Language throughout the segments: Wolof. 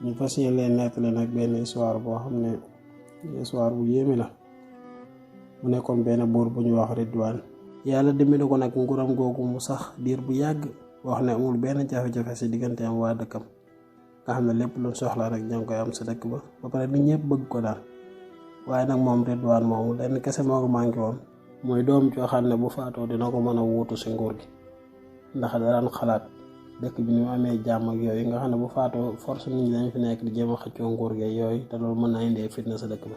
ñu fas yéene leen nettali nag benn histoire boo xam ne histoire bu yéeme la. mu nekkoon benn buur bu ñu wax Ridwaan. yàlla dimbali ko nag nguuram googu mu sax diir bu yàgg wax ne amul benn jafe-jafe si digganteem waa dëkkam, nga xam ne lépp lu soxla rek ña ngi koy am sa dëkk ba pare nit ñëpp bëgg ko daal. waaye nag moom Ridwaan moomu lenn kese moo ko manqué woon, mooy doom joo xam ne bu faatoo dina ko mën a wuutu si nguur gi. ndax daan xalaat dëkk bi ni mu amee jàmm ak yooyu, nga xam ne bu faatoo force nit ñi dañ fi nekk di jéem a xëccoo nguur gi yooyu, te loolu mën naa indi fitna sa dëkk ba.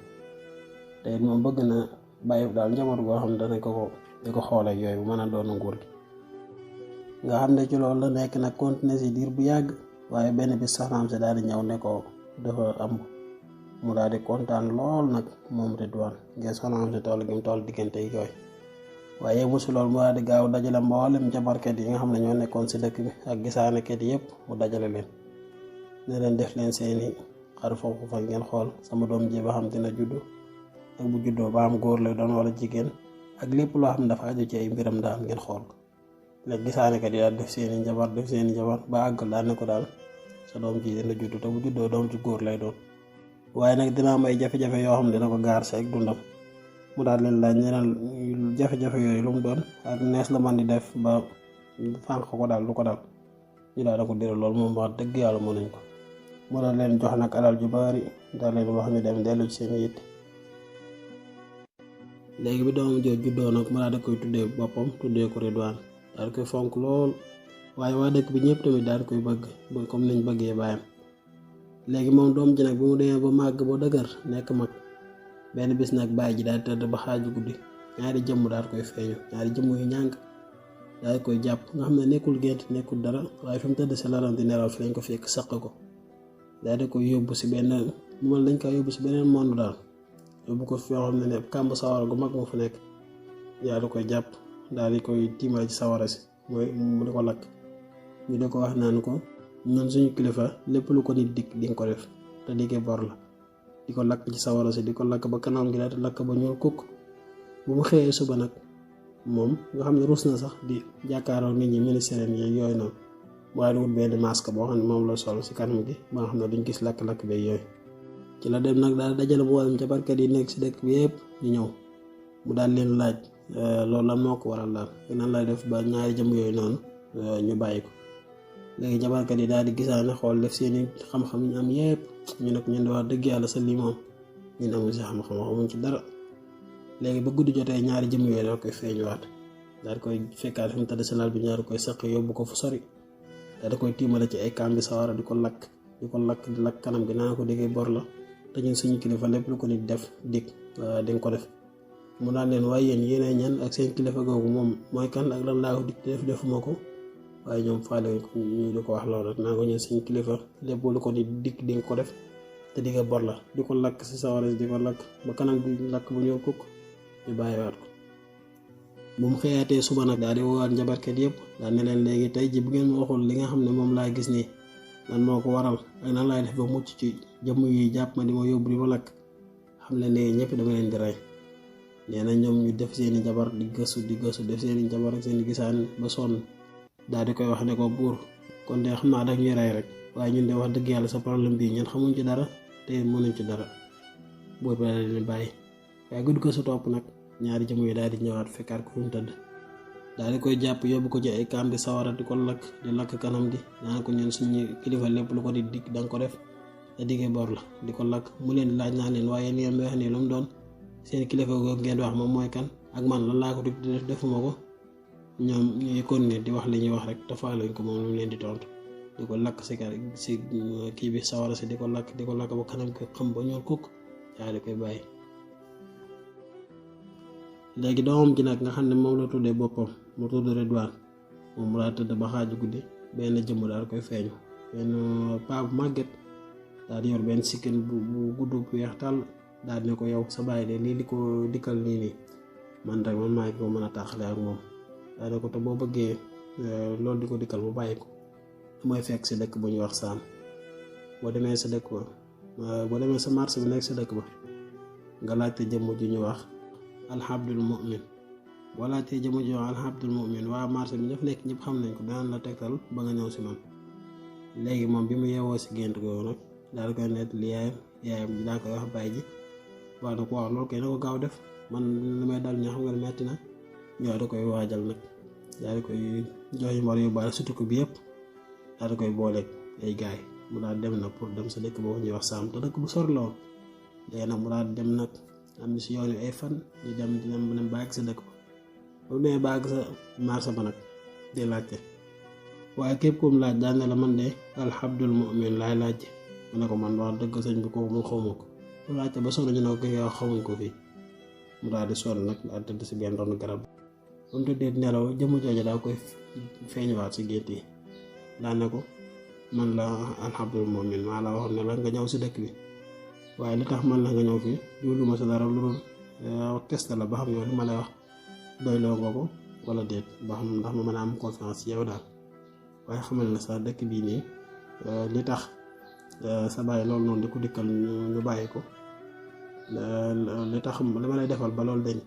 te it moom bëgg na bàyyi daal njaboot goo xam ne dana ko xoolee yooyu bu mën a doon nguur gi. nga xam ne ci loolu la nekk nag continuer si diir bu yàgg, waaye benn bis soxnaam si daal di ñëw ne ko dafa am. mu daal di kontaan lool nag moom Ridwaan ngeen soxnaam si tool gi mu toll diggante yi yooyu. waaye musu loolu mu daal di gaaw dajale mboolem jabarkat yi nga xam ne ñoo nekkoon si dëkk bi ak gisaanekat yëpp mu dajale leen ne leen def leen seeni xar foofu fa ngeen xool sama doom ji ba xam dina juddu ak bu juddoo ba am góor lay doon wala jigéen, ak lépp loo xam ne dafa aju ci ay mbiram daal ngeen xool ko. léegi gisaanekat yi daal def seeni jabar ba àggal daal ne ko daal sa doom ji dina juddu te bu juddoo doom ci góor lay doon, waaye nag dina am ay jafe-jafe yoo xam ne dina ko gaar si ak dundam. mu daal leen laaj ñeneen jafe-jafe yooyu lu mu doon ak nees la man di def ba fànq ko daal lu ko dal. ñu daal da ko diral loolu moom wax dëgg yàlla mënuñ ko. mu daal leen jox nag alal ju bari daal leen wax ñu dem dellu ci seen yitt. léegi bi doomam jooju juddoo nag mu daal da koy tuddee boppam, tuddee ko Ridwaan, daal koy fonk lool. waaye waa dëkk bi ñëpp tamit daal koy bëgg comme niñ bëggee baayam. léegi moom doom ji nag bi mu demee ba màgg ba dëgër nekk mag, benn bis nag baay ji daal tëdd ba xaaju guddi, ñaari jëmm daal koy feeñu, ñaari jëmm yu ñàng daal koy jàpp, nga xam ne nekkul gént nekkul dara, waaye fi mu tëdd si lalam di nelaw fi lañ ko fekk saq ko daal di koy yóbbu si benn moom lañ koy yóbbu si beneen monde daal, yóbbu ko fi yoo xam ne kàmb sawara gu mag moo fa nekk. daal di koy jàpp daal di koy tiimal ci sawara si mooy mu di ko lakk. ñu di ko wax naan ko ñun suñu kilifa lépp lu ko nit dikk di nga ko def te diggee bor la. di ko lakk ci sawara si di ko lakk ba kanam gi daal di lakk ba ñuul kukk. bu mu xëyee suba nag moom nga xam ne rus na sax di jàkkaaroo nit ñi ministère yi yooyu noonu, waaye du wut benn masque boo xam ne moom la sol si kanam gi ba nga xam ne duñ gis lakk-lakk bi yooyu. ci la dem nag daal dajale mboolem jabarkat yi nekk si dëkk bi yëpp ñu ñëw. mu daal leen laaj loolu lan moo ko waral daal nan lay def ba ñaari jëm yooyu noonu ñu bàyyi ko. léegi jabarkat yi daal di gisaane xool def seeni xam-xam ñu am yëpp ñu ne ko ñun di wax dëgg yàlla sa lii moom ñun amul si xam-xam xamuñ ci dara. léegi ba guddi jotee ñaari jëm yooyu daal koy feeñuwaat, daal di koy fekkaat fi mu tëdd si lal bi, ñaari koy saq yóbbu ko fu sori, daal di koy tiimale ci ay kàmbi sawara di ko lakk di lakk kanam gi naa ko déggee bor la te ñun suñu kilifa lépp lu ko nit def di nga ko def. mu naan leen waaye yéenay ñan ak seen kilifa googu moom mooy kan ak lan laa ko dik defuma ko. waaye ñoom faale ko ñu di ko wax loolu rek naa ko ñun suñu kilifa lépp lu ko nit dikk di nga ko def te digga bor la, di ko lakk si sawara di ko lakk ba kanam gi lakk bu ñëw kukk ñu bàyyiwaat ko. bu mu xëyaatee suba nag daal di woowaat njabarkat yëpp daal ne leen léegi tey ji bu ngeen ma waxul li nga xam ne moom laa gis nii lan moo ko waral ak nan laay def ba mucc ci jëmm yi jàpp ma di ma yóbbu di ma lakk, xam ne léegi ñëpp dama leen di rey. nee na ñoom ñu def seeni jabar di gëstu def seeni jabar ak seeni gisaan ba sonn daal di koy wax ne ko buur kon de xam naa dag ñuy rey rek, waaye ñun de wax dëgg yàlla sa problème bii ñun xamuñ ci dara te mënuñ ci dara. buur ba daal di bàyyi. waaye guddi ko su topp nag ñaari jëm yi daal di ñëwaat fekkaat ko fu mu tëdd, daal di koy jàpp yóbbu ko ci ay kàmbi sawara di ko lakk di lakk kanam gi naan ko ñun suñu kilifa lépp lu ko di dikk da nga ko def te diggee bor la di ko lakk. mu leen laaj naa leen waaye ni ngeen wax nii lu mu doon, seen kilifa googu ngeen wax moom mooy kan ak man lan laa ko di def defuma ko. ñoom ñuy continuer di wax li ñuy wax rek te faaluñ ko moom lu mu leen di tontu, di ko lakk si kii bi sawara si di ko lakk ba kanam ko xam ba ñuul kukk daal di koy bàyyi. léegi doomam ji nag nga xam ne moom la tuddee boppam mu tudd Ridwaan, moom mu daa tëdd ba xaaju guddi benn jëmm daal koy feeñu, benn paa bu màgget daal di yor benn sikkin bu gudd bu weex tàll daal di ne ko yow sa baay de lii di ko dikkal nii man rek man maa ko mën a taaxale ak moom. daal ne ko te boo bëggee loolu di ko dikkal mu bàyyi ko mooy fekk si dëkk bu ñuy wax Saam. boo demee sa dëkk ba boo demee sa marché bi nekk sa dëkk ba nga laajte jëmm ju ñu wax alhabdul mu'min, boo laajtee jëmm ju ñu wax alhabdul mu'min waa marché bi ñëpp ñëpp xam nañ ko, daan la tegtal ba nga ñëw si man. léegi moom bi mu yeewoo si gént googu nag daal koy nettali yaayam ji daa koy wax baay ji waaw na ko waaw loolu kay na ko gaaw def man li may dal ñoo xam nga metti na ñoo da koy waajal nag daal di koy jox yi war yóbbaale surtout ko bi yëpp daal di koy booleeg ay gaay mu daal dem nag pour dem sa dëkk boobu ñuy wax Saam te dëkk bu sori la woon léegi nag mu daal dem nag am si yoon wi ay fan di dem baag sa dëkk ba mu demee baag sa marché ba nag di laajte waaye képp ku mu laaj daan ne la man de alhabdul mu'min laay laajte mu ne ko man wax dëgg sëñ bi kooku mu xawma ko mu laajte ba sonn ñu ne ko yow xamuñ ko fii mu daal di sonn nag daal tëdd si benn ron garab ba mu tëddee nelaw jëmm jooju daa koy feeñuwaat si gént yi daan ne ko man la alhabdul mu'min maa la waxoon ne la nga ñëw si dëkk bi waaye li tax man la nga ñëw fii lu ma sa dara lu dul test la ba xam yow li ma lay wax doyloo nga ko wala déet ba xam ndax ma mën a am confiance ci yow daal waaye xamal na sa dëkk bii nii li tax sa bàyyi loolu noonu di ko dikkal ñu bàyyi ko li tax li ma lay defal ba loolu dañ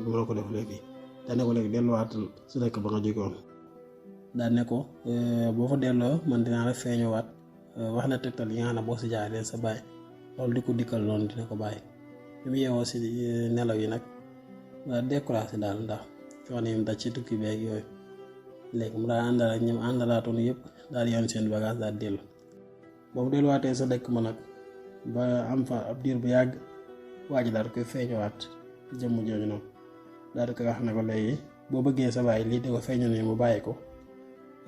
du ma la ko def léegi daan ne ko léegi delluwaatal su dëkk ba nga jógewoon daan ne ko boo fa delloo man dinaa la feeñuwaat wax la tegtal yi nga xam ne boo si jaaree sa bàyyi loolu di ko dikkal noonu dina ko bàyyi bi mu yeewoo si nelaw yi nag découragé daal ndax coono yi mu daj ci tukki beeg yooyu léegi mu daal àndal ak ñoom àndalaatoon yëpp daal yoon seen bagage daal dellu boobu delluwaatee sa dëkk ma nag ba am fa ab diir bu yàgg waa ji daal koy feeñuwaat jëmm jooju noonu daal di koy wax ne ko léegi boo bëggee sa bàyyi lii di ko feeñu ne mu bàyyi ko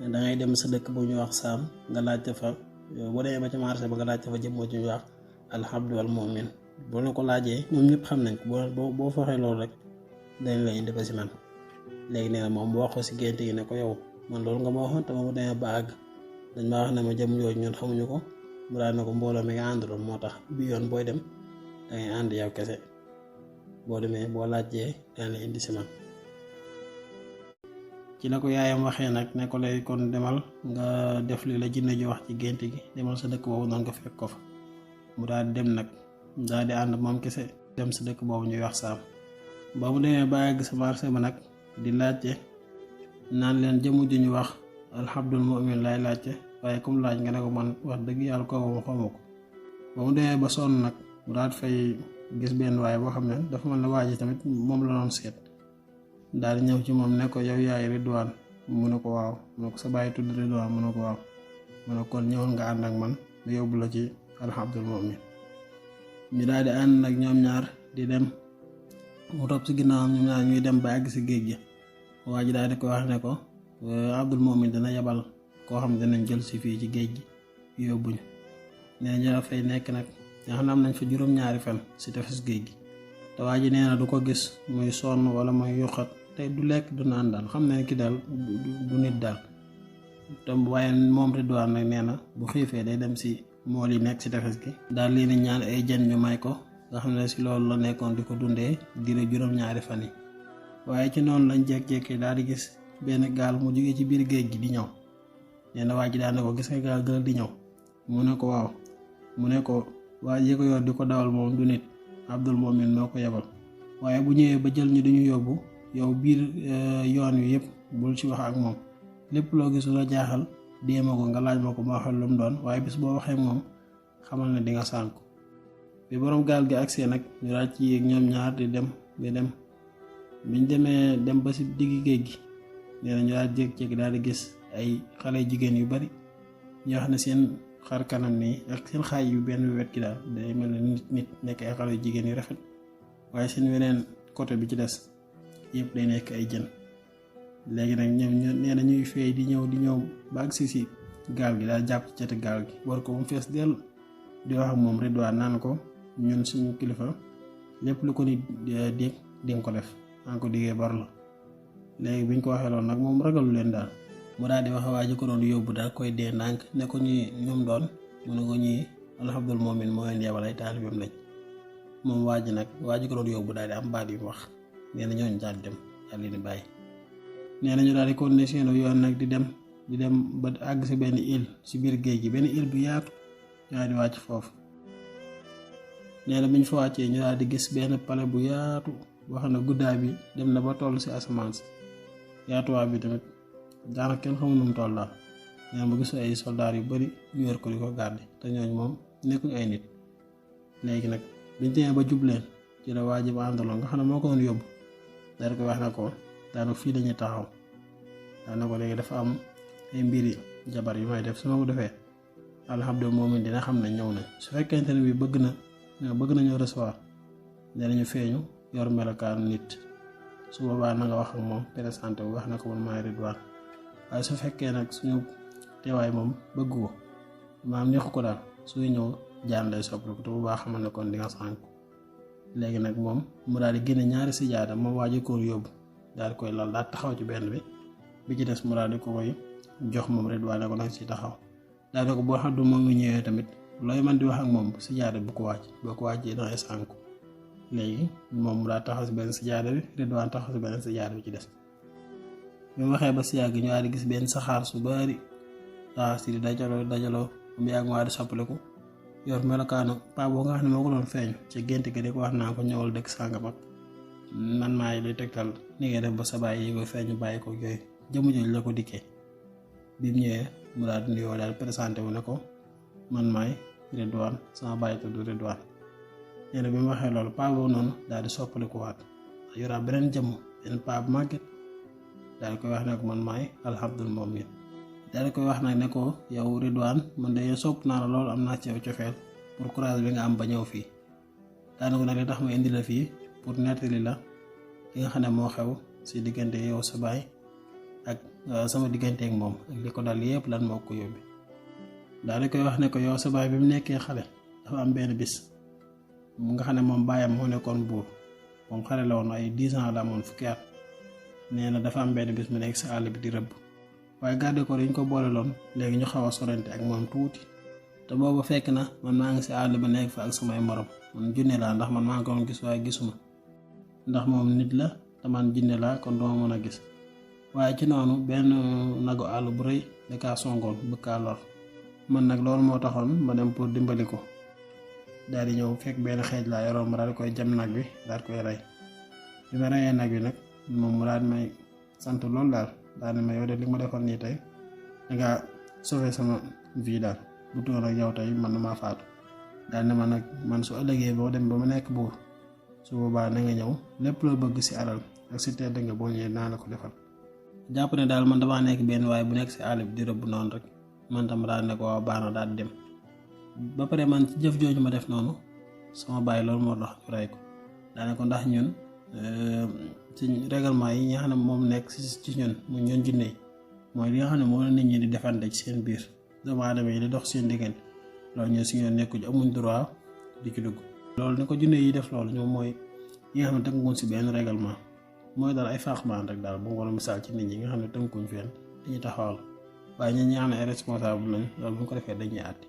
da ngay dem sa dëkk bu ñuy wax Saam nga laajte fa boo demee ba ci marché ba nga laajte fa jëmm ju ñuy wax alhabdul mu'min boo la ko laajee ñoom ñëpp xam nañ ko boo faxee loolu rek dañ la indi ba si man léegi nee na moom mu wax ko si gént gi ne ko yow man loolu nga ma waxoon te mu demee ba àgg dañ ma wax ne ma jëm yooyu ñun xamuñu ko mu daal ne ko mbooloo mi nga àndaloon moo tax bi yoon booy dem dangay ànd yow kese boo demee boo laajee dañ la indi si man ci la ko yaayam waxee nag ne ko lay kon demal nga def li la jinne ji wax ci gént gi demal sa dëkk boobu noonu nga fekk ko fa mu daal di dem nag daal di ànd moom kese dem sa dëkk boobu ñuy wax Saam ba mu demee ba àgg sa marché ba nag di laajte naan leen jëmu ji ñu wax alhabdul mu'min laay laajte waaye comme laaj nga ne ko man wax dëgg yàlla kooku ma xawma ko ba mu demee ba sonn nag mu daal fay gis benn waaye boo xam ne dafa mel ne waa ji tamit moom la doon seet daal di ñëw ci moom ne ko yow yaay Ridwaan mu ne ko waaw mu ne ko sa bàyyi tudd Ridwaan mu ne ko waaw mu ne kon ñëwoon nga ànd ak man nga yóbbu la ci alhabdul mu'min ñu daal di ànd nag ñoom ñaar di dem mu topp si ginnaawam ñoom ñaar ñuy dem ba àgg si géej gi waa ji daal di ko wax ne ko abdul mu'min dana yebal koo xam ne danañ jël si fii ci géej gi yóbbuñu nee na fay nekk nag nga xam ne am nañ fa juróom-ñaari fan si tefes géej gi te waa ji nee na du ko gis muy sonn wala muy yuqat te du lekk du naan daal xam ne ki daal du nit daal te waaye moom Ridwaan nag nee na bu xiifee day dem si mool yi nekk si tefes gi daal leen ñaan ay jën ñu may ko nga xam ne si loolu la nekkoon di ko dundee diiru juróom-ñaari fan yi waaye ci noonu lañ jékki-jékki daal di gis benn gaal mu jógee ci biir géej gi di ñëw nee na waa ji daal ne ko gis nga gaal gël di ñëw mu ne ko waaw mu ne ko waa ji ko yor di ko dawal moom du nit Abdul Mu'min moo ko yebal waaye bu ñëwee ba jël ñu duñu yóbbu yow biir yoon wi yëpp bul ci wax ak moom lépp loo gis la jaaxal déema ko nga laaj ma ko ma xel lu mu doon waaye bis boo waxee moom xamal ne di nga sànku bi borom gaal gi agsee nag ñu daal ci yéeg ñoom ñaar di dem biñ demee dem ba si diggi géej gi nee na ñu daal jékki-jékki daal di gis ay xale jigéen yu bari ñoo xam ne seen xar kanam nii ak seen xaaj yu benn wet gi daal day mel ne nit nekk ay xale jigéen yu rafet waaye seen weneen côté bi ci des yëpp day nekk ay jën léegi nag ñoom nee na ñuy feey di ñëw ba agsi si gaal gi daal jàpp ci cati gaal gi war ko mu fees dell di wax ak moom Ridwaan naan ko ñun suñu kilifa lépp lu ko nit dégg di nga ko def an ko diggee bar la léegi biñ ko waxee loolu nag moom ragalu leen daal mu daal di wax waa ji ko doon yóbbu daal koy dee ndànk ne ko ñi ñoom doon mu ne ko ñi alhabdul mu'min moo leen yebal ay taalibeem lañ moom waa ji ko doon yóbbu daal di am baat yu wax nee na ñooñu daal di dem daal di bàyyi nee na ñu daal di continuer seen yoon nag di dem ba àgg si benn île si biir géej gi benn île bu yaatu ñu daal di wàcc foofu nee na biñ fa wàccee ñu daal di gis benn palais bu yaatu boo xam ne guddaay bi dem na ba toll si asamaan si yaatuwaay bi tamit daanaka kenn xamul nu mu toll daal nee ma gis ay soldaar yu bari ñu wër ko di ko garde te ñooñ moom nekkuñ ay nit. léegi nag biñ demee ba jub leen ci la waa ji ba àndaloon nga xam ne moo ko doon yóbbu daal di koy wax na ko daanaka fii lañuy taxaw daana ko léegi dafa am ay mbiri jabar yu may def su ma ko defee alhamdulilah moom it dina xam ne ñëw na su fekkente ne bi bëgg nañu recevoir dinañu feeñu yor melokaanu nit su boobaa na nga wax ak moom présenté wu wax na ko man maay Ridwaan waaye su fekkee nag suñu teewaay moom bëgg ko maam neexu ko daal suy ñëw jaan lay soppaliku te bu baax xamal ne kon di nga sànk. léegi nag moom mu daal di génne ñaari sijaada moom waa ji ko yóbbu daal di koy lal daal taxaw ci benn bi ci des mu daal di ko koy jox moom Ridwaan ne ko nag ci taxaw daal di ko boo xam du moom ngi ñëwee tamit looy man di wax ak moom sijaada bu ko wàcc boo ko wàccee dangay sànku. léegi moom mu daal taxaw si benn sijaada bi Ridwaan taxaw si benn sijaada bi ci des bi mu waxee ba si yàgg ñu daal di gis benn saxaar su bari saxaar si di dajaloo mu yàgg mu daal di soppaliku yor melokaanu paa boo nga xam ne moo ko doon feeñ ci gént gi di ko wax naa ko ñëwal dëkk sàngam ak man maay li tegtal ni ngay def ba sa baay yi koy feeñ bàyyi ko yooyu jëmu jooju la ko dikkee. bi mu ñëwee mu daal di nuyoo daal présenté wu ne ko man maay Ridwaan sama baay tudd Ridwaan. nee na bi mu waxee loolu paa boobu noonu daal di soppaliku waat yoraa beneen jëmm benn paa bu màgget daal di koy wax ne ko man maay alhamdul moom it daal di koy wax nag ne ko yow Ridwaan man de sopp naa la loolu am naa ci yow cofeel pour courage bi nga am ba ñëw fii daanaka nag li tax ma indi la fii pour nettali la li nga xam ne moo xew si diggante yow sa baay ak sama diggante ak moom ak li ko dal yépp lan moo ko yóbbi. daal di koy wax ne ko yow sa baay bi mu nekkee xale dafa am benn bis mu nga xam ne moom baayam moo nekkoon buur moom xale la woon ay 10 ans la amoon fukki at. nee na dafa am benn bis mu nekk si àll bi di rëbb waaye garde corps yi ñu ko boole loon léegi ñu xaw a sorante ak moom tuuti te booba fekk na man maa ngi si àll bi nekk fa ak samay morom man junne laa ndax man maa ngi ko doon gis waaye gisuma ndax moom nit la te man junne laa kon duma mën a gis. waaye ci noonu benn nagu àll bu rëy da kaa songoon bëgg kaa lor man nag loolu moo taxoon ma dem pour dimbali ko daal di ñëw fekk benn xeej laa yoroon ma daal di koy jam nag bi daal di koy rey bi ma reyee nag bi nag moom mu daal di may sant loolu daal di ma yow de li ma defoon nii tey dangaa sauver sama vie daal bu toon ak yow tey man maa faatu daal ne ma nag man su ëllëgee boo dem ba ma nekk buur su boobaa na nga ñëw lépp loo bëgg si alal ak si tedd nga boo ñëwee naa la ko defal. jàpp ne daal man damaa nekk benn waaye bu nekk si àll bi di rëbb noonu rek man tam daal ne ko waaw baax na daal di dem ba pare man ci jëf jooju ma def noonu sama baay loolu moo tax ñu rey ko daane ko ndax ñun ci règlement yi nga xam ne moom nekk ci ñun mu ñun jinne mooy li nga xam ne moom la nit ñi di defante ci seen biir doomu aadama yi di dox seen diggante loolu ñun si ñoon nekku ci amuñ droit di ci dugg. loolu ni ko jinne yi def loolu ñoom mooy yi nga xam ne tënkuñ si benn règlement mooy daal ay faaxmaan rek daal bu war a misaal ci nit ñi nga xam ne tënkuñ fenn dañuy taxawal waaye ñi nga xam ne ay responsable lañ loolu bu ñu ko defee dañuy àtte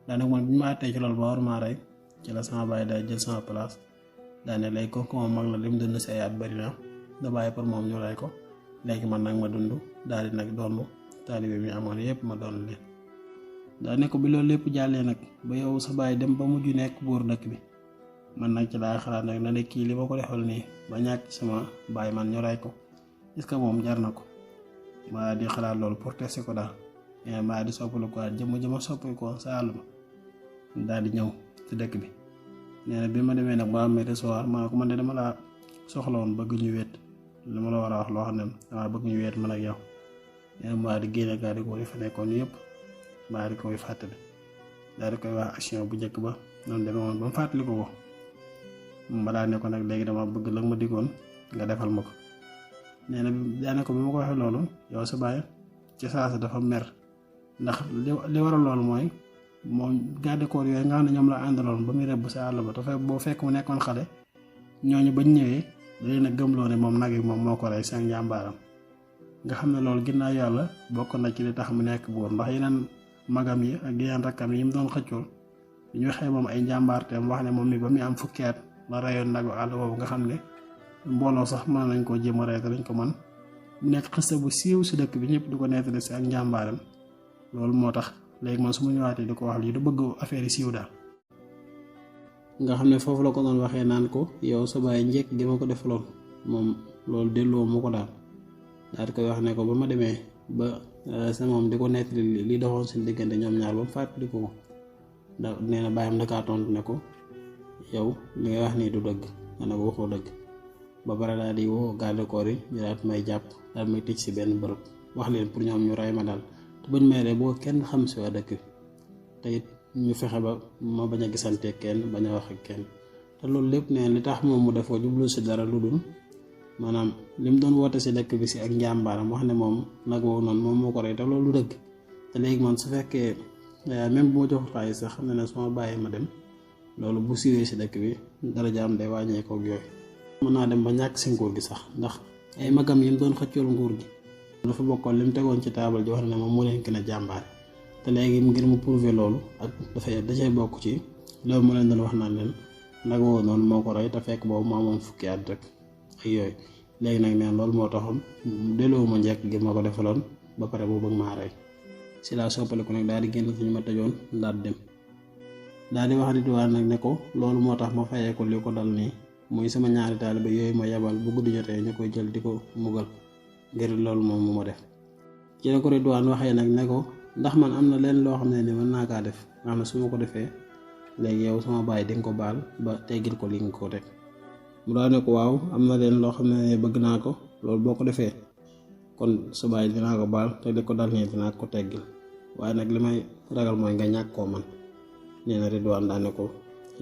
daanaka man bi ñu ma àttee ci loolu ba war maa rey ci la sama baay daal jël sama place daane léegi kooku moom mag la lim dund si ay at bari na da bàyyi pour moom ñu rey ko léegi man nag ma dund daal di nag doon taalibe mi amoon yépp ma doon leen daane ko bi loolu lépp jàllee nag ba yow sa baay dem ba mujj nekk buur dëkk bi man nag ci laa xalaat nag na ne kii li ma ko defal nii ba ñàkk sama baay man ñu rey ko est-ce que moom jar na ko maa di xalaat loolu pour tester ko daal mais maa di soppalu ko jëma soppali ko sa àll ba daal di ñëw ci dëkk bi. nee na bi ma demee nag ba am recevoir ma ne ko man de dama laa soxla woon bëgg ñu wéet li ma la war a wax loo xam ne dama bëgg ñu wéet man ak yow nee na maa di génne gaa di ko fa nekkoon yëpp maa di koy fàttali daal di koy wax action bu njëkk ba noonu demee woon ba mu fàttali ko ma daal ne ko nag léegi dama bëgg la ma diggoon nga defal ma ko. nee na daanaka bi ma ko waxee loolu yow sa baay ci saasa dafa mer ndax li waral loolu mooy moom garde corps yooyu nga xam ne ñoom la àndaloon ba muy rëbb sa àll ba dafa boo fekk mu nekkoon xale ñooñu bañ ñëwee da leen a gëmloo ne moom nag yi moom moo ko rey seen njàmbaaram nga xam ne loolu ginnaaw yàlla bokk na ci li tax mu nekk buur ndax yeneen magam yi ak yeneen rakkam yi mu doon xëccool ñu waxee moom ay njàmbaarteem wax ne moom mi ba muy am fukki at la reyoon nagu àll boobu nga xam ne mbooloo sax mën nañ koo jéem a rey te dañ ko mën mu nekk xista bu siiw si dëkk bi ñëpp di ko nettali si ak njàmbaaram loolu moo tax léegi man su ma ñëwaatee di ko wax lii du bëgg affaire yi siiw daal. nga xam ne foofu la ko doon waxee naan ko yow sa baay njëkk gi ma ko defaloon moom loolu delloo ma ko daal di koy wax ne ko ba ma demee ba sa moom di ko nettali li doxoon seen diggante ñoom ñaar ba mu fàttali ko da nee na bàyyam dakaa tontu ne ko yow li ngay wax nii du dëgg nga ne ko waxoo dëgg ba pare daal di woo garde corps yi ñu daal may jàpp daal may tëj si benn bërëb wax leen pour ñoom ñu rey ma daal te buñ may rey boo kenn xam si waa dëkk te it ñu fexe ba ma bañ a gisante kenn bañ a wax ak kenn te loolu lépp ne li tax moom mu def ko jublu si dara lu dul maanaam li mu doon woote si dëkk bi si ak njàmbaaram wax ne moom nag woowu noonu moom moo ko rey te loolu dëgg te léegi man su fekkee même bu ma jox xaalis sax xam ne su ma bàyyi ma dem loolu bu siwee si dëkk bi dara jaam day wàññeekoo ak yooyu mën naa dem ba ñàkk si nguur gi sax ndax ay magam yi mu doon xëccool nguur gi dafa bokkoon li mu tegoon ci taabal ji wax ne moom moo leen gën a jàmbaare te léegi ngir mu prouver loolu ak dafay dacay bokk ci loolu mu leen doon wax naan leen nag woo noonu moo ko rey te fekk boobu moo amoon fukki at rek ak yooyu léegi nag neen loolu moo taxoon delloo ma njëkk gi ma ko defaloon ba pare mu bëgg maa rey si laa soppaliku nag daal di génn fi ñu ma tëjoon daal dem daal di wax Ridwaan nag ne ko loolu moo tax ma fayee ko li ko dal nii muy sama ñaari taalibe yooyu ma yebal bu guddi jotee ñu koy jël di ko mugal ngir loolu moom mu ma def ci la ko Ridwaan waxee nag ne ko ndax man am na leen loo xam ne ni mën naa kaa def nga xam ne su ma ko defee léegi yow sama baay di nga ko baal ba teggil ko li nga ko teg mu daal ne ko waaw am na leen loo xam ne bëgg naa ko loolu boo ko defee kon sa baay dinaa ko baal te li ko dal nii dinaa ko teggil waaye nag li may ragal mooy nga ñàkk koo man nee na Ridwaan daal ne ko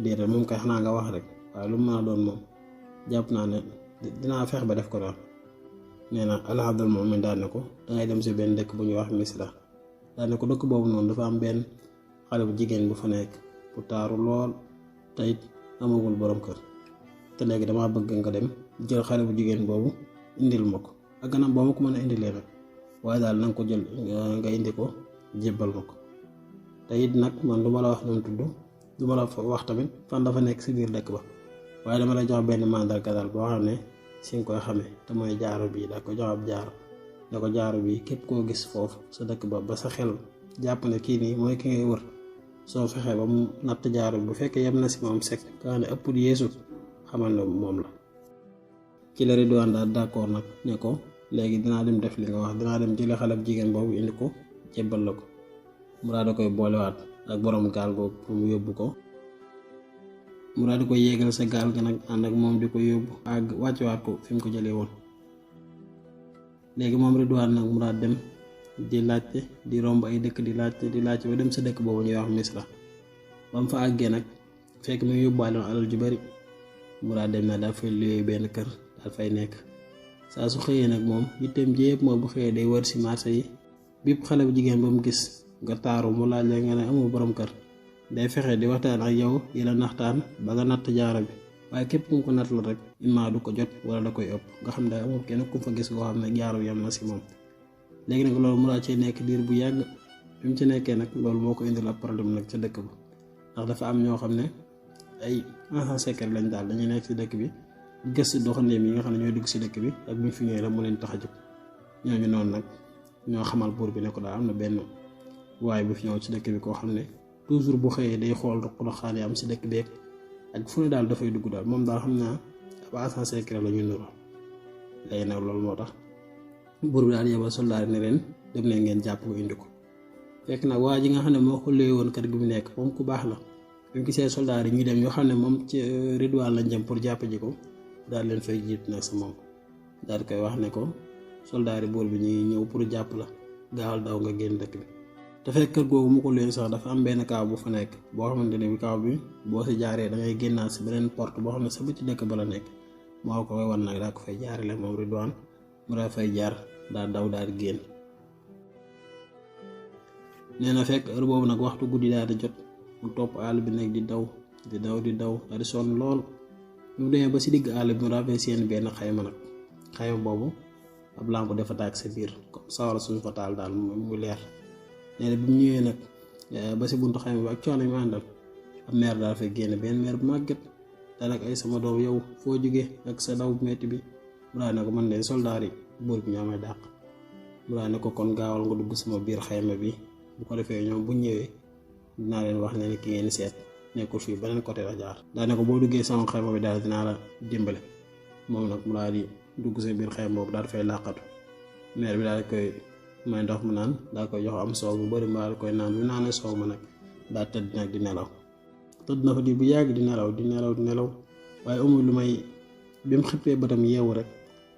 déedéet moom kay xanaa nga wax rek waaye lu mu mën a doon moom jàpp naa ne dinaa feex ba def ko daal nee na alhamdul moom mi daal ne ko dangay dem si benn dëkk bu ñuy wax Misra daal ne ko dëkk boobu noonu dafa am benn xale bu jigéen bu fa nekk bu taaru lool te it amagul borom kër te léegi damaa bëgg nga dem jël xale bu jigéen boobu indil ma ko ak ganam boo ma ko mën a indilee nag waaye daal na nga ko jël nga indi ko jébbal ma ko te it nag man du ma la wax nu mu tudd du ma la wax tamit fan dafa nekk si biir dëkk ba waaye dama lay jox benn mandarga daal boo xam ne si nga koy xamee te mooy jaaro bii daa ko jox ab jaaro da ko jaaro bii képp koo gis foofu sa dëkk ba sa xel jàpp ne kii nii mooy ki ngay wër soo fexee ba mu natt jaaro bi bu fekkee yem na si moom sek nga ne ëpp yeesu xamal ne moom la ci la Ridwaan daal d'accord nag ne ko léegi dinaa dem def li nga wax dinaa dem jële xale bu jigéen boobu indi ko jébbal la ko mu daal di koy boolewaat ak borom gaal googu pour mu yóbbu ko mu daal di koy yéegal sa gaal ga nag ànd ak moom di ko yóbbu ak wàccewaat ko fi mu ko jëlee woon léegi moom Ridwaan nag mu daal dem di laajte di romb ay dëkk di laajte ba dem sa dëkk boobu ñuy wax Misra ba mu fa àggee nag fekk mu yóbbaale alal ju bari mu daal dem na daal fay luye benn kër daal fay nekk saa su xëyee nag moom yitteem ji yëpp mooy bu xëyee day wër si marché yi bépp xale bu jigéen ba mu gis nga taaru mu laaj la nga ne amul borom kër day fexe di waxtaan ak yow yi la naxtaan ba nga natt jaaro bi waaye képp ku mu ko natt la rek imma du ko jot wala da koy ëpp nga xam ne amul kenn ku fa gis koo xam ne jaaro bi yam na si moom léegi nag loolu mu daa cee nekk diir bu yàgg bi mu ci nekkee nag loolu moo ko indil ab problème nag ca dëkk ba ndax dafa am ñoo xam ne ay agent secret lañ daal dañuy nekk si dëkk bi gëstu doxandeem yi nga xam ne ñooy dugg si dëkk bi ak bu ñu fi ñëwee rek mu leen tax a jóg ñooñu noonu nag ñoo xamal buur bi ne ko daal am na benn waaye bu fi ñëw ci dëkk bi koo xam ne toujours bu xëyee day xool ruq-ruqaan yi am si dëkk beeg ak fu ne daal dafay dugg daal moom daal xam naa ab agent secret la ñu nuroo léegi nag loolu moo tax buur bi daal yebal soldaar ne leen dem leen ngeen jàpp ko indi ko fekk nag waa ji nga xam ne moo xullee woon kër gi mu nekk moom ku baax la bi mu gisee soldaar yi ñuy dem yoo xam ne moom ci Ridwaan lañ jëm pour jàpp ji ko daal leen fay jiit nag sa moom daal di koy wax ne ko soldaar yi buur bi ñuy ñëw pour jàpp la gaawal daw nga génn dëkk bi te fekk kër googu mu ko leen sax dafa am benn kaaw bu fa nekk boo xamante ne bi kaaw bi boo si jaaree da ngay génnaat si beneen porte boo xam ne sa biti dëkk ba la nekk moo ko koy wan nag daa ko fay jaarale moom Ridwaan mu daa fay jaar daal daw daal di génn nee na fekk heure boobu nag waxtu guddi daal di jot mu topp àll bi nag di daw daal di sonn lool mu demee ba si digg àll bi mu rafet seen benn xayma nag xayma boobu ab lampe dafa tàkk sa biir comme sawara suñu fa taal daal mu leer nee na bi mu ñëwee nag ba si buntu xayma bi ak coono mu àndal ab meer daal fay génn benn meer bu màgget daal ak ay sama doom yow foo jógee ak sa daw bu metti bi mu daal ne ko man de soldaar yi buur bi ñoo may dàq mu daal ne ko kon gaawal nga dugg sama biir xayma bi bu ko defee ñoom bu ñëwee dinaa leen wax ne ki ngeen seet nekkul fii beneen côté la jaar daal ne ko boo duggee sama xayma bi daal dinaa la dimbale moom nag mu daal di dugg sa biir xayma boobu daal fay làqatu meer bi daal di koy may ndox mu naan daa koy jox am soow bu bari mbaa koy naan bu naanee soow ma nag daa tëdd nag di nelaw. tëdd na fa di bu yàgg di nelaw waaye amul lu may bi mu xippee bëtam yeewu rek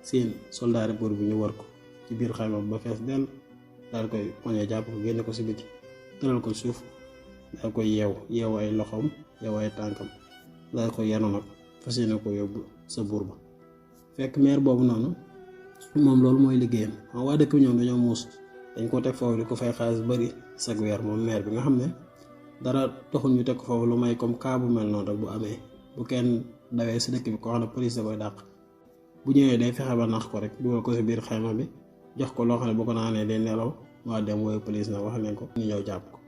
seen soldaari buur bi ñu war ko ci biir xayma ba fees dell, daal koy poñe jàpp ko génne ko si biti tëral ko suuf, daal koy yeewu ay loxoom yeewu ay tànkam, daal koy yenu nag fas yéene ko yóbbu sa buur ba. fekk meer boobu noonu moom loolu mooy liggéeyam. waa dëkk bi ñoom dañoo muus, dañ ko teg foofu di ko fay xaalis bari sag weer moom meer bi nga xam ne dara taxul ñu teg ko foofu lu may comme cas bu mel noonu rek bu amee, bu kenn dawee si dëkk bi ko xam ne police da koy dàq, bu ñëwee day fexe ba nax ko rek dugal ko si biir xayma bi jox ko loo xam ne bu ko naanee day nelaw, waa dem wooyu police nag wax leen ko ñu ñëw jàpp ko.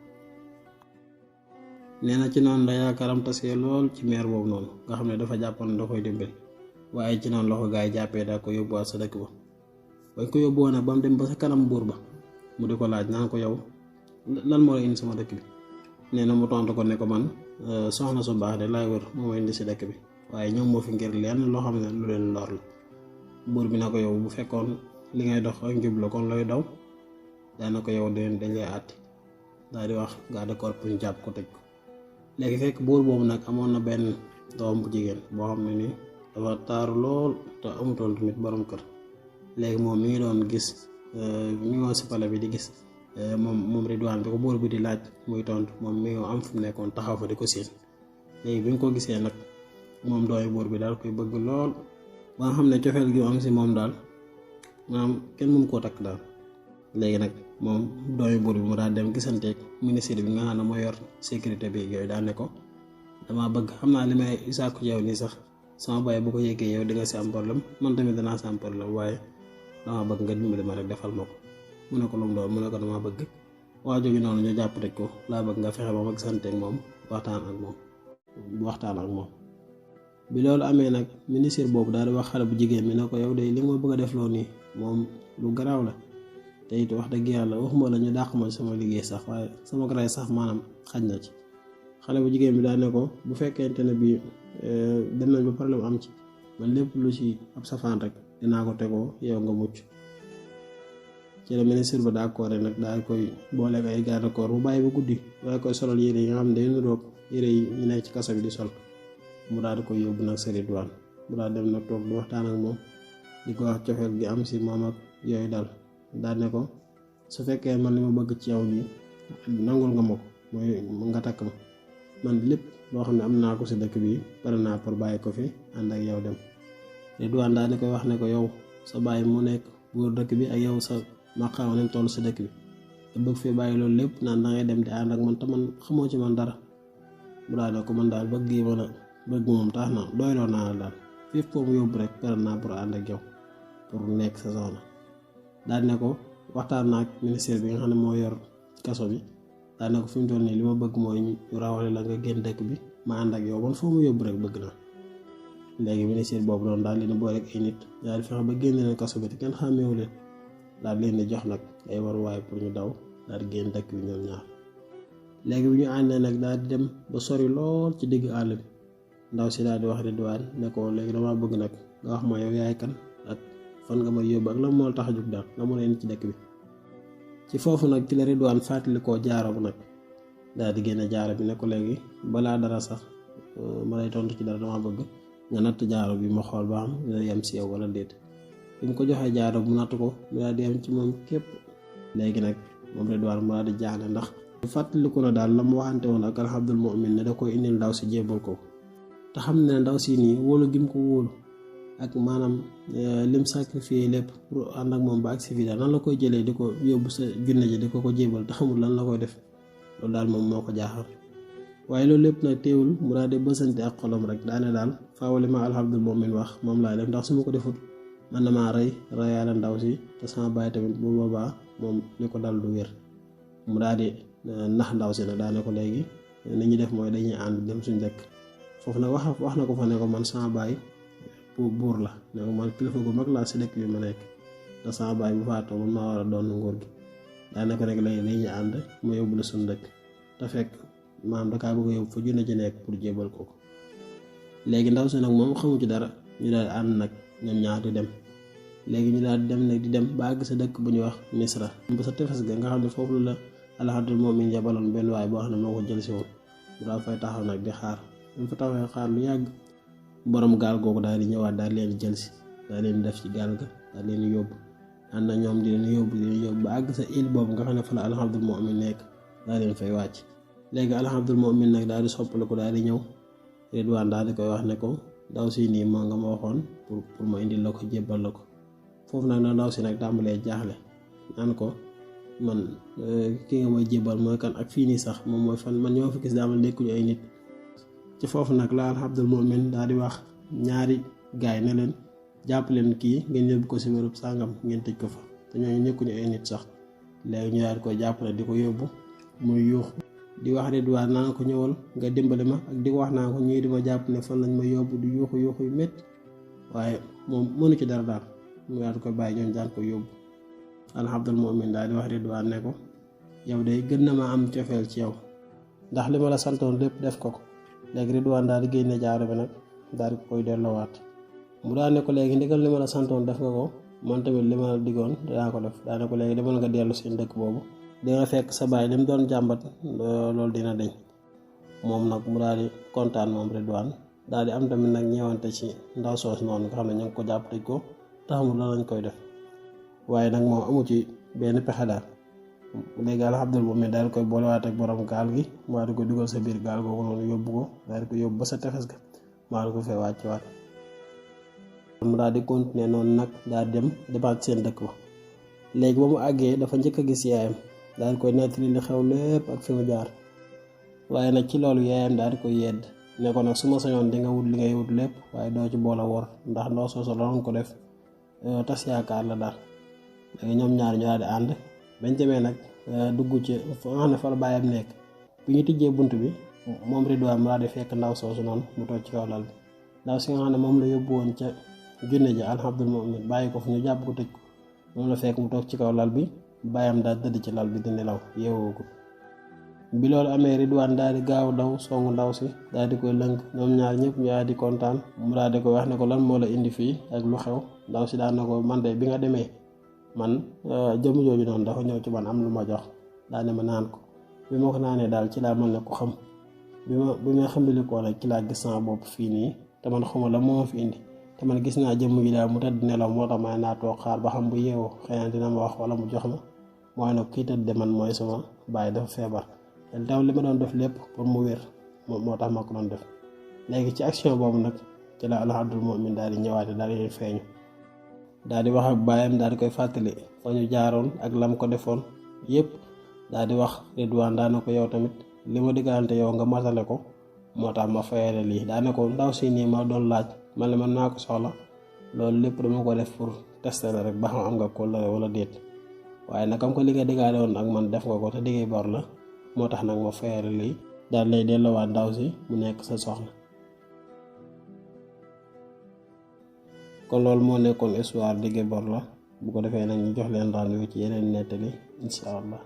nee na ci noonu la yaakaaram tasee lool ci meer boobu noonu nga xam ne dafa jàppoon da koy dimbali, waaye ci noonu la ko gaa yi jàppee daa ko yóbbuwaat sa dëkk ba. bañ ko yóbbuwoon nag ba mu dem ba sa kanam buur ba mu di ko laaj naan ko yow lan moo la indi sama dëkk bi. nee na mu tontu ko ne ko man soxna su baax de laay wër moo ma indi si dëkk bi, waaye ñoom moo fi ngir lenn loo xam ne lu leen lor la. buur bi na ko yow bu fekkoon li ngay dox ak njub la kon looy daw, daana ko yow dañ lay àtti, daal di wax garde corps pour ñu jàpp ko tëj ko. léegi fekk buur boobu nag amoon na benn doom bu jigéen boo xam ne ni dafa taaru lool te amutoon tamit borom kër. léegi moom mi ngi doon gis mi ngi woon si pale bi di gis moom Ridwaan bi ko buur bi di laaj muy tontu, moom mi ngi am fu mu nekkoon taxaw fa di ko séen. léegi bi nga ko gisee nag moom dooy buur bi daal koy bëgg lool ba nga xam ne cofeel gi am si moom daal maanaam kenn mënu koo takk daal. léegi nag moom dooy buur bi mu daal dem gisanteeg ministre bi nga xam ne moo yor sécurité bi yooyu daal ne ko damaa bëgg, xam naa li may sàkku ci yow nii sax sama baay bu ko yëgee yow di nga si am problème, man tamit danaa si am problème, waaye dama bëgg nga dimbali ma rek defal ma ko. mu ne ko lu mu doon, mu ne ko dama bëgg waa jooju noonu ñu jàpp rek ko laa bëgg nga fexe ba ma gisanteeg moom waxtaan ak moom. bi loolu amee nag ministre boobu daal di wax xale bu jigéen bi ne ko yow de li nga ma bëgg a def loo nii moom lu garaaw la, te it wax dëgg yàlla waxuma la ñu dàq ma sama liggéey sax, waaye sama garay sax maanaam xaj na ci. xale bu jigéen bi daal ne ko bu fekkente ne bii dem nañ ba problème am ci, man lépp lu ci ab safaan rek dinaa ko tegoo yow nga mucc. ci la ministre ba d'accord rek nag daal koy boole ay garde corps bu bàyyi ba guddi waaye koy solal yére yi nga xam ne day niroog yére yi ñu nekk ci kaso bi di sol. mu daal di koy yóbbu nag sa Ridwaan, mu daal dem nag toog di waxtaan ak moom di ko wax cofeel gi am si moom ak yooyu daal ne ko su fekkee man li ma bëgg ci yow bi nangul nga ma ko mooy nga takk ma, man lépp loo xam ne am naa ko si dëkk bi pare naa pour bàyyi ko fi ànd ak yow dem. Ridwaan daal di koy wax ne ko yow sa bàyyi mu nekk buur dëkk bi ak yow sa maqaama nañ toll si dëkk bi te bëgg fi bàyyi loolu lépp naan da ngay dem di ànd ak man te man xamoo ci man dara. mu daal ne ko man daal bëgg moom tax na doyloo naa la daal fépp foo mu yóbbu rek pare naa pour ànd ak yow pour nekk sa soxna. daal ne ko waxtaan naa ak ministère bi nga xam ne moo yor kaso bi, daal ne ko fi mu toll nii li ma bëgg mooy ñu rawale la nga génn dëkk bi ma ànd ak yow man foo mu yóbbu rek bëgg naa. léegi ministère boobu noonu daal leen boole ak ay nit daal di fexe ba génne leen kaso bi te kenn xàmmeewu leen, daal leen di jox nag ay waruwaay pour ñu daw daal di génn dëkk bi ñoom ñaar. léegi bi ñu àndee nag daal di dem ba sori lool ci digg àll bi, ndaw si daal di wax Ridwaan ne ko léegi dama bëgg nag nga wax ma yow yaay kan ak fan nga may yóbbu ak lan moo tax a jug daal nga mën a indi ci dëkk bi. ci foofu nag ci la Ridwaan fàttali koo jaaro bu nag daal di génne jaaro bi ne ko léegi balaa dara sax ma lay tontu ci dara dama bëgg nga natt jaaro bi ma xool ba xam dina yem si yow wala déet. bi mu ko joxee jaaro bu natt ko mu daal di yem ci moom képp. léegi nag moom Ridwaan mu daal di jaaxle ndax fàttaliku na daal la mu waxante woon ak Abdul Mu'min ne da koy indil ndaw si jébbal ko te xam ne ndaw si nii wóolu gi mu ko wóolu ak maanaam lim sacrifié lépp pour ànd ak moom ba ak si fii daal nan la koy jëlee di ko yóbbu sa junne ji di ko jébbal te xamul lan la koy def, loolu daal moom moo ko jaaxal. waaye loolu lépp nag teewul mu daal di bësante ak xolam rek daane daal faaw li ma Abdul Mu'min wax moom laay def, ndax su ma ko defut man na maa reyaale ndaw si te sama baay tamit bu boobaa moom li ko dal du wér. mu daal di nax ndaw si nag daane ko léegi ni ñuy def mooy dañuy ànd dem suñu dëkk. foofu nag wax na ko fa ne ko man sama baay buur la, ne ko man kilifa gu mag laa si dëkk bi ma nekk te sama baay bu faatoo man maa war a doon nguur gi. daane ko rek léegi dañuy ànd ma yóbbu la suñu dëkk te fekk maam da kaa bëgg a yóbbu fa junne ji nekk pour jébal ko. léegi ndaw si nag moom xamu ci dara, ñu daal ànd nag ñoom ñaar di dem léegi ñu daal di dem nag di dem ba àgg sa dëkk bu ñuy wax Misra ba sa tefes ga nga xam ne foofu la Al-Abdul Mu'min yabaloon benn waay boo xam ne moo ko jël si woon mu daal fay taxaw nag di xaar mu fa taxawee xaar lu yàgg borom gaal googu daal di ñëwaat daal leen jël si daal leen def ci gaal ga daal leen yóbbu ànd na ñoom di leen yóbbu ba àgg sa île boobu nga xam ne fa la Al-Abdul Mu'min nekk daal leen fay wàcc léegi Al-Abdul Mu'min nag daal di soppaliku daal di ñëw Ridwaan daal di koy wax ne ko ndaw si nii moo nga ma waxoon pour ma indil la ko jébbal la ko foofu nag ndaw si nag tàmbalee jaaxle naan ko man ki nga may jébbal mooy kan ak fii nii sax moom mooy fan man ñoo fi gis daa ma nekkuñu ay nit ci foofu nag la Al-Abdul Mu'min daal di wax ñaari gaay ne leen jàpp leen kii ngeen yóbbu ko si wérub sàngam ngeen tëj ko fa te ñooñu nekkuñu ay nit sax léegi ñu daal koy jàppale di ko yóbbu muy yuux di wax Ridwaan naa ko ñëwal nga dimbali ma ak di ko wax naa ko ñii di ma jàpp ne fan lañ ma yóbbu di yuuxu yu métti waaye moom mënu ci dara daal mu daal koy bàyyi ñoom daan ko yóbbu Al-Abdul Mu'min daal di wax Ridwaan ne ko yow day gën na ma am cofeel ci yow ndax li ma la santoon lépp def ko léegi Ridwaan daal di génne jaaro bi nag daal di koy delloowaat mu daal ne ko léegi ndigal li ma la santoon def nga ko man tamit li ma la digoon dinaa ko def daa ne ko léegi demal nga dellu seen dëkk boobu dina fekk sa baay li mu doon jàmbat loolu dina deñ moom nag mu daal di kontaan moom Ridwaan daal di am tamit nag ñeewante ci ndaw soos noonu nga xam ne ñu ngi ko jàpp tëj ko taxamul lan lañ koy def waaye nag moom amu ci benn pexe daal léegi Al-Abdul Mu'min daal di koy boolewaat ak borom gaal gi mu daal di koy dugal sa biir gaal googu noonu yóbbu ko daal di ko yóbbu ba sa tefes ga maa di ko fee wàccewaat mu daal di continuer noonu nag daal di dem demaat seen dëkk ba léegi ba mu àggee dafa njëkk a gis yaayam daal di koy nettali li xew lépp ak fi mu jaar waaye nag ci loolu yaayam daal di koy yedd ne ko nag su ma sañoon di nga wut li ngay wut lépp waaye doo ci boole wor ndax ndaw sooso doon ko def tas yaakaar la daal léegi ñoom ñaar ñu daal di ànd bañ demee nag dugg ci fa nga xam ne fa la bàyyam nekk bi ñu tijjee bunt bi moom Ridwaan mu daal di fekk ndaw soosu noonu mu toog ci kaw lal bi ndaw si nga xam ne moom la yóbbu woon ca junne ji Al-Abdul Mu'min bàyyi ko fu ñu jàpp ko tëj ko moom la fekk mu toog ci kaw lal bi bàyyam daal tëdd ci lal bi di nelaw yeewoo ko bi loolu amee Ridwaan daal di gaaw daw songu ndaw si daal di koy lënk ñoom ñaar ñëpp ñu daal di kontaan mu daal di koy wax ne ko lan moo la indi fii ak lu xew ndaw si daal na ko man de bi nga demee man jëmm jooju noonu dafa ñëw ci man am lu ma jox daal ne ma naan ko bi ma ko naanee daal ci laa mel ne ku xam bi ma xambilikoo nag ci laa gis sama bopp fii nii te man xuma la moo ma fi indi te man gis naa jëmm ji daal mu tëdd nelaw moo tax may naa toog xaar ba xam bu yeewoo xëy na dina ma wax wala mu jox ma mooy nag kii tëdd man mooy sama baay dafa feebar te daw li ma doon def lépp pour mu wér moo tax ma ko doon def léegi ci action boobu nag ci la Al-Abdul Mu'min daal di ñëwaate daal di feeñu daal di wax ak baayam daal di koy fàttali fa ñu jaaroon ak lam ko defoon yépp daal di wax Ridwaan daana ko yow tamit li ma diggante yow nga matale ko moo tax ma fayale lii daane ko ndaw si nii ma doon laaj man la man naa ko soxla loolu lépp dama ko def pour tester la rek ba xam am nga kóllëre wala déet waaye nag am ko li nga diggaale woon ak man def nga ko te diggee bor la moo tax nag ma fayale lii daal lay delloowaat ndaw si mu nekk sa soxna kon loolu moo nekkoon histoire diggee bor la bu ko defee nag ñu jox leen rendez-vous ci yeneen nettali incha allah